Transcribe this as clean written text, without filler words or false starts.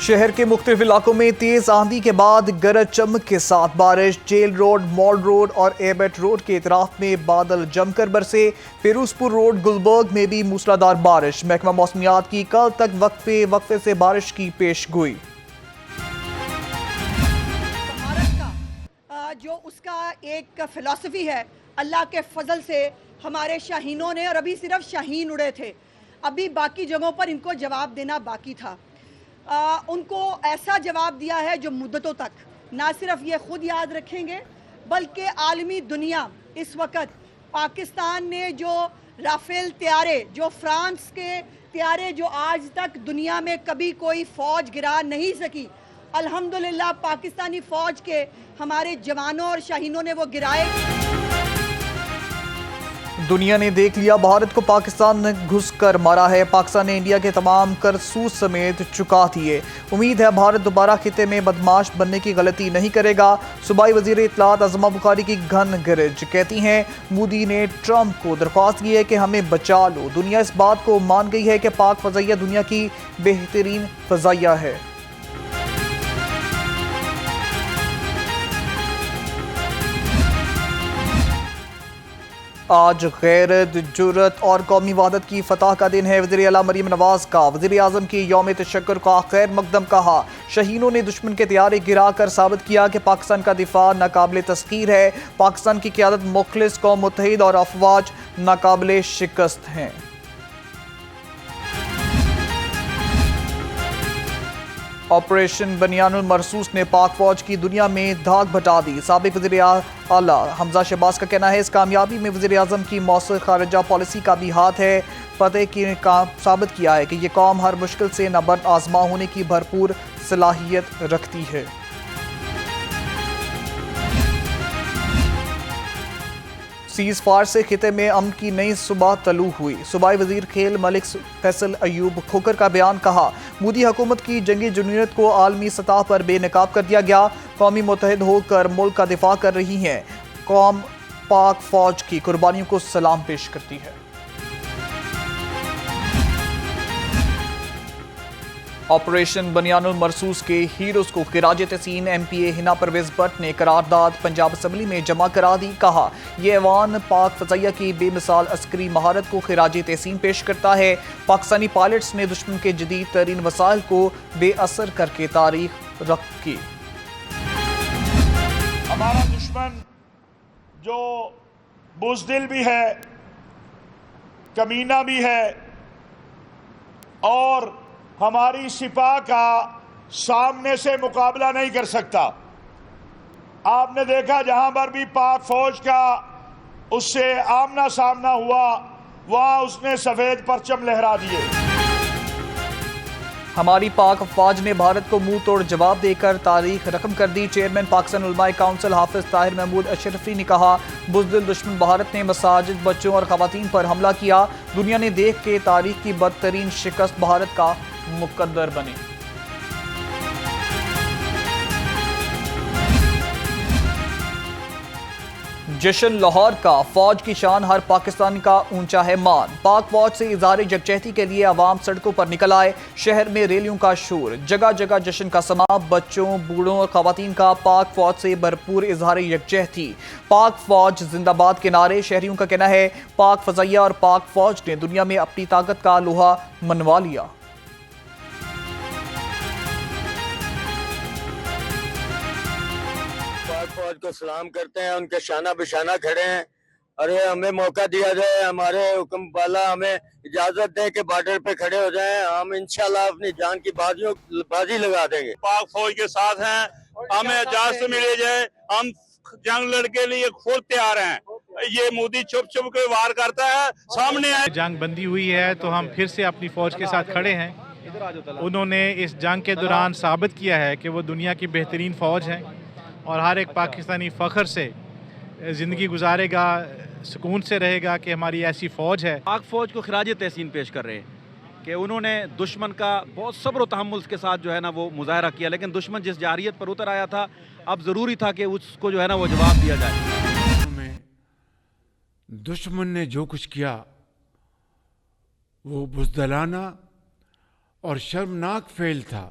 شہر کے مختلف علاقوں میں تیز آندھی کے بعد گرج چمک کے ساتھ بارش. جیل روڈ، مال روڈ اور ایبٹ روڈ کے اطراف میں بادل جم کر برسے. فیروز پور روڈ، گلبرگ میں بھی موسلادھار بارش. محکمہ موسمیات کی کل تک وقفے سے بارش کی پیش گوئی. بھارت کا جو اس کا ایک فلسفی ہے، اللہ کے فضل سے ہمارے شاہینوں نے، اور ابھی صرف شاہین اڑے تھے، ابھی باقی جگہوں پر ان کو جواب دینا باقی تھا. ان کو ایسا جواب دیا ہے جو مدتوں تک نہ صرف یہ خود یاد رکھیں گے بلکہ عالمی دنیا. اس وقت پاکستان نے جو رافیل طیارے، جو فرانس کے طیارے جو آج تک دنیا میں کبھی کوئی فوج گرا نہیں سکی، الحمدللہ پاکستانی فوج کے ہمارے جوانوں اور شاہینوں نے وہ گرائے. دنیا نے دیکھ لیا بھارت کو پاکستان نے گھس کر مارا ہے. پاکستان نے انڈیا کے تمام کرتوت سمیت چکا دیے. امید ہے بھارت دوبارہ خطے میں بدمعاش بننے کی غلطی نہیں کرے گا. صوبائی وزیر اطلاعات عظما بخاری کی گھن گرج. کہتی ہیں مودی نے ٹرمپ کو درخواست کی ہے کہ ہمیں بچا لو. دنیا اس بات کو مان گئی ہے کہ پاک فضائیہ دنیا کی بہترین فضائیہ ہے. آج غیرت، جرت اور قومی وحدت کی فتح کا دن ہے. وزیر اعلیٰ مریم نواز کا وزیر اعظم کی یوم تشکر کا خیر مقدم کہا. شہینوں نے دشمن کے طیارے گرا کر ثابت کیا کہ پاکستان کا دفاع ناقابل تسخیر ہے. پاکستان کی قیادت مخلص، قوم متحد اور افواج ناقابل شکست ہیں. آپریشن بنیان المرصوص نے پاک فوج کی دنیا میں دھاک بٹھا دی. سابق وزیر اعلیٰ حمزہ شہباز کا کہنا ہے اس کامیابی میں وزیر اعظم کی مؤثر خارجہ پالیسی کا بھی ہاتھ ہے. فتح کی ثابت کیا ہے کہ یہ قوم ہر مشکل سے نبرد آزما ہونے کی بھرپور صلاحیت رکھتی ہے. سیز فائر سے خطے میں امن کی نئی صبح طلوع ہوئی. صوبائی وزیر کھیل ملک فیصل ایوب کھوکھر کا بیان. کہا مودی حکومت کی جنگی جنونیت کو عالمی سطح پر بے نقاب کر دیا گیا. قومی متحد ہو کر ملک کا دفاع کر رہی ہیں. قوم پاک فوج کی قربانیوں کو سلام پیش کرتی ہے. آپریشن بنیان المرصوص کے ہیروز کو خراج تحسین ایم پی اے ہنا پرویز بٹ نے قرارداد پنجاب اسمبلی میں جمع کرا دی. کہا یہ ایوان پاک فضائیہ کی بے مثال عسکری مہارت کو خراج تحسین پیش کرتا ہے. پاکستانی پائلٹس نے دشمن کے جدید ترین وسائل کو بے اثر کر کے تاریخ رقم کی. ہمارا دشمن جو بزدل بھی ہے، کمینہ بھی ہے، اور ہماری سپاہ کا سامنے سے مقابلہ نہیں کر سکتا. آپ نے دیکھا جہاں پر بھی پاک فوج کا اس سے آمنا سامنا ہوا وہاں اس نے سفید پرچم لہرا دیے. ہماری پاک افواج نے بھارت کو منہ توڑ جواب دے کر تاریخ رقم کر دی. چیئرمین پاکستان علماء کونسل حافظ طاہر محمود اشرفی نے کہا بزدل دشمن بھارت نے مساجد، بچوں اور خواتین پر حملہ کیا. دنیا نے دیکھ کے تاریخ کی بدترین شکست بھارت کا مقدر بنی. جشن لاہور کا فوج کی شان ہر پاکستانی کا اونچا ہے مان. پاک فوج سے اظہار یکجہتی کے لیے عوام سڑکوں پر نکل آئے. شہر میں ریلیوں کا شور، جگہ جگہ جشن کا سما. بچوں، بوڑھوں اور خواتین کا پاک فوج سے بھرپور اظہار یکجہتی. پاک فوج زندہ باد کے نعرے. شہریوں کا کہنا ہے پاک فضائیہ اور پاک فوج نے دنیا میں اپنی طاقت کا لوہا منوا لیا. فوج کو سلام کرتے ہیں، ان کے شانہ بشانہ کھڑے ہیں. ارے ہمیں موقع دیا جائے، ہمارے حکم والا ہمیں اجازت دے کہ بارڈر پہ کھڑے ہو جائیں. ہم انشاءاللہ اپنی جان کی بازی لگا دیں گے. پاک فوج کے ساتھ ہیں، ہمیں اجازت ملے جائے، ہم جنگ لڑ کے لیے خود تیار ہیں. یہ مودی چھپ چھپ کے وار کرتا ہے، سامنے آئے. جنگ بندی ہوئی ہے تو ہم پھر سے اپنی فوج کے ساتھ کھڑے ہیں. انہوں نے اس جنگ کے دوران ثابت کیا ہے کہ وہ دنیا کی بہترین فوج ہیں اور ہر ایک پاکستانی فخر سے زندگی گزارے گا، سکون سے رہے گا کہ ہماری ایسی فوج ہے. پاک فوج کو خراج تحسین پیش کر رہے ہیں کہ انہوں نے دشمن کا بہت صبر و تحمل کے ساتھ جو ہے نا وہ مظاہرہ کیا، لیکن دشمن جس جارحیت پر اتر آیا تھا اب ضروری تھا کہ اس کو جو ہے نا وہ جواب دیا جائے. دشمن نے جو کچھ کیا وہ بزدلانہ اور شرمناک فعل تھا.